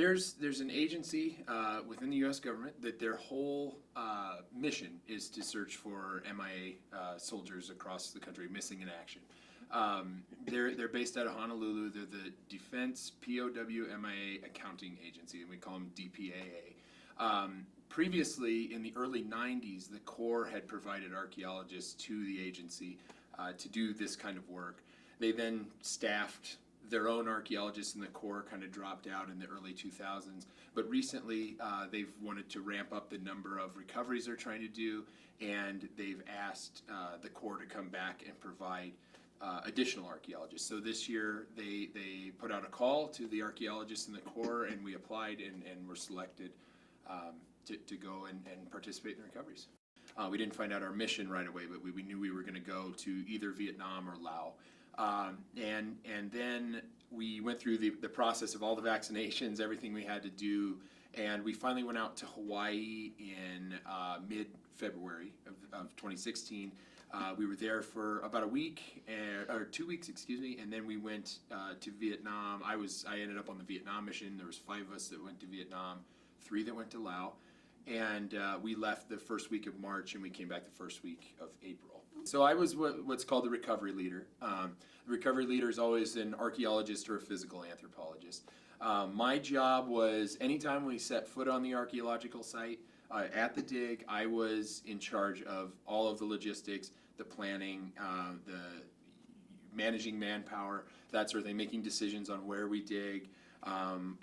There's an agency within the U.S. government that their whole mission is to search for MIA soldiers across the country missing in action. They're based out of Honolulu. They're the Defense POW MIA Accounting Agency, and we call them DPAA. Previously, in the early 90s, the Corps had provided archaeologists to the agency to do this kind of work. They then staffed their own archaeologists, and the Corps kind of dropped out in the early 2000s. But recently, they've wanted to ramp up the number of recoveries they're trying to do, and they've asked the Corps to come back and provide additional archaeologists. So this year, they put out a call to the archaeologists in the Corps, and we applied and were selected to go and participate in the recoveries. We didn't find out our mission right away, but we knew we were going to go to either Vietnam or Laos. And then we went through the process of all the vaccinations, everything we had to do, and we finally went out to Hawaii in mid-February of 2016. We were there for about a week, or 2 weeks, excuse me, and then we went to Vietnam. I ended up on the Vietnam mission. There was 5 of us that went to Vietnam, 3 that went to Laos, and we left the first week of March, and we came back the first week of April. So I was what's called the recovery leader. The recovery leader is always an archaeologist or a physical anthropologist. My job was anytime we set foot on the archaeological site, at the dig, I was in charge of all of the logistics, the planning, the managing manpower, that sort of thing, making decisions on where we dig,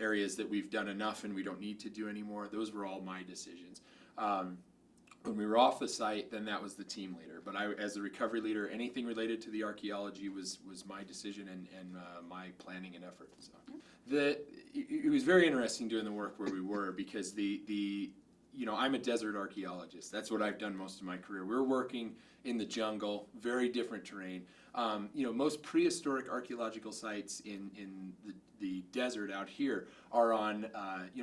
areas that we've done enough and we don't need to do anymore. Those were all my decisions. When we were off the site, then that was the team leader. But I, as the recovery leader, anything related to the archaeology was my decision and my planning and effort. So it was very interesting doing the work where we were, because I'm a desert archaeologist. That's what I've done most of my career. We're working in the jungle, very different terrain. Most prehistoric archaeological sites in the desert out here are on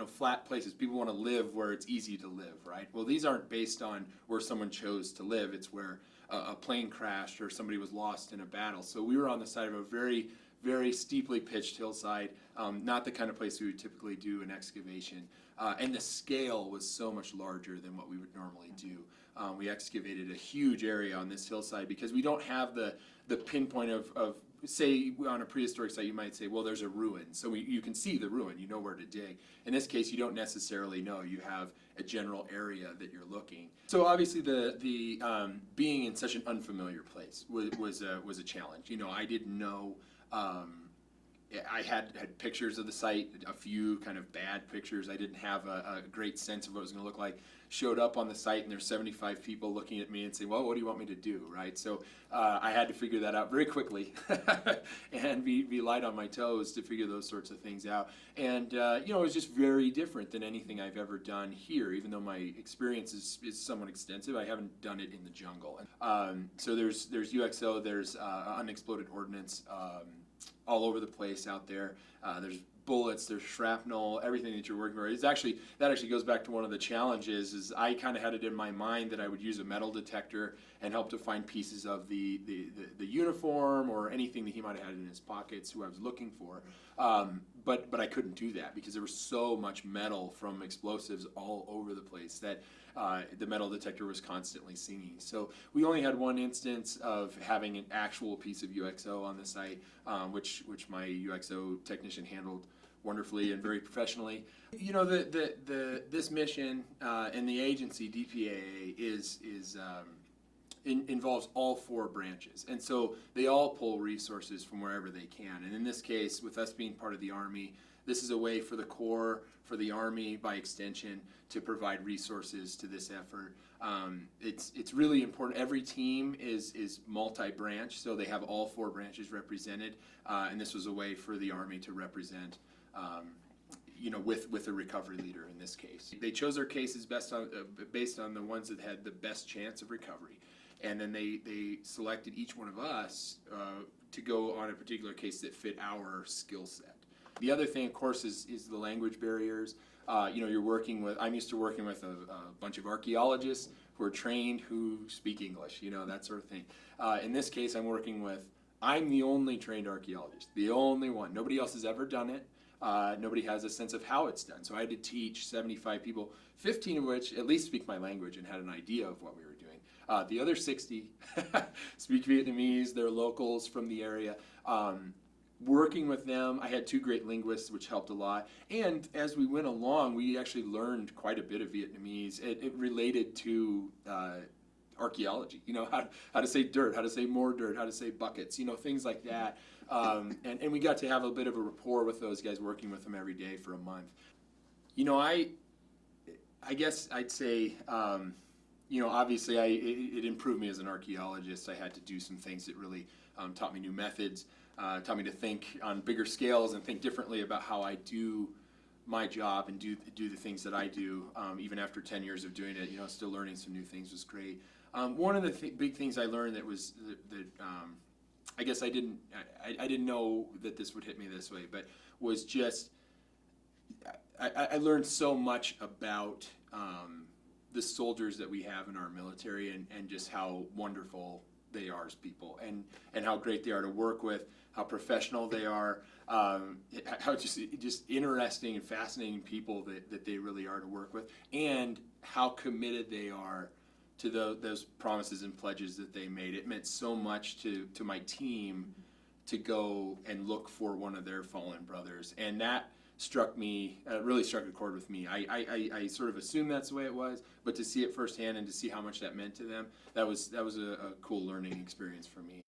flat places. People want to live where it's easy to live, right? Well, these aren't based on where someone chose to live. It's where a plane crashed or somebody was lost in a battle. So we were on the side of a very, very steeply pitched hillside, not the kind of place we would typically do an excavation. And the scale was so much larger than what we would normally do. We excavated a huge area on this hillside because we don't have the pinpoint of say on a prehistoric site you might say, well, there's a ruin, so you can see the ruin, you know where to dig. In this case, you don't necessarily know. You have a general area that you're looking. So obviously the being in such an unfamiliar place was a challenge. I didn't know. I had pictures of the site, a few kind of bad pictures. I didn't have a great sense of what it was going to look like. Showed up on the site and there's 75 people looking at me and saying, well, what do you want me to do, right? So I had to figure that out very quickly and be light on my toes to figure those sorts of things out. And, it was just very different than anything I've ever done here, even though my experience is somewhat extensive. I haven't done it in the jungle. So there's UXO, there's unexploded ordnance, all over the place out there. There's bullets, there's shrapnel, everything that you're working with. That actually goes back to one of the challenges. Is I kind of had it in my mind that I would use a metal detector and help to find pieces of the uniform or anything that he might have had in his pockets who I was looking for. But I couldn't do that because there was so much metal from explosives all over the place that the metal detector was constantly singing. So we only had one instance of having an actual piece of UXO on the site, which my UXO technician handled wonderfully and very professionally. This mission and the agency DPAA involves all 4 branches, and so they all pull resources from wherever they can. And in this case, with us being part of the Army, this is a way for the Corps, for the Army by extension, to provide resources to this effort. It's really important. Every team is multi-branch, so they have all 4 branches represented, and this was a way for the Army to represent with a recovery leader in this case. They chose their cases based on the ones that had the best chance of recovery. And then they selected each one of us to go on a particular case that fit our skill set. The other thing, of course, is the language barriers. You're working with, I'm used to working with a bunch of archaeologists who are trained, who speak English, that sort of thing. In this case, I'm the only trained archaeologist, the only one. Nobody else has ever done it. Nobody has a sense of how it's done. So I had to teach 75 people, 15 of which at least speak my language and had an idea of what we were doing. The other 60 speak Vietnamese, they're locals from the area. Working with them, I had two great linguists, which helped a lot. And as we went along, we actually learned quite a bit of Vietnamese. It related to archaeology, how to say dirt, how to say more dirt, how to say buckets, things like that. And we got to have a bit of a rapport with those guys, working with them every day for a month. I guess I'd say, obviously it improved me as an archaeologist. I had to do some things that really taught me new methods, taught me to think on bigger scales and think differently about how I do my job and do the things that I do. Even after 10 years of doing it, still learning some new things was great. One of the big things I learned that was that I guess I didn't know that this would hit me this way, but was just I learned so much about the soldiers that we have in our military and just how wonderful they are as people and how great they are to work with, how professional they are, how just interesting and fascinating people that they really are to work with, and how committed they are to those promises and pledges that they made. It meant so much to my team to go and look for one of their fallen brothers, and that struck me, really struck a chord with me. I sort of assumed that's the way it was, but to see it firsthand and to see how much that meant to them, that was a cool learning experience for me.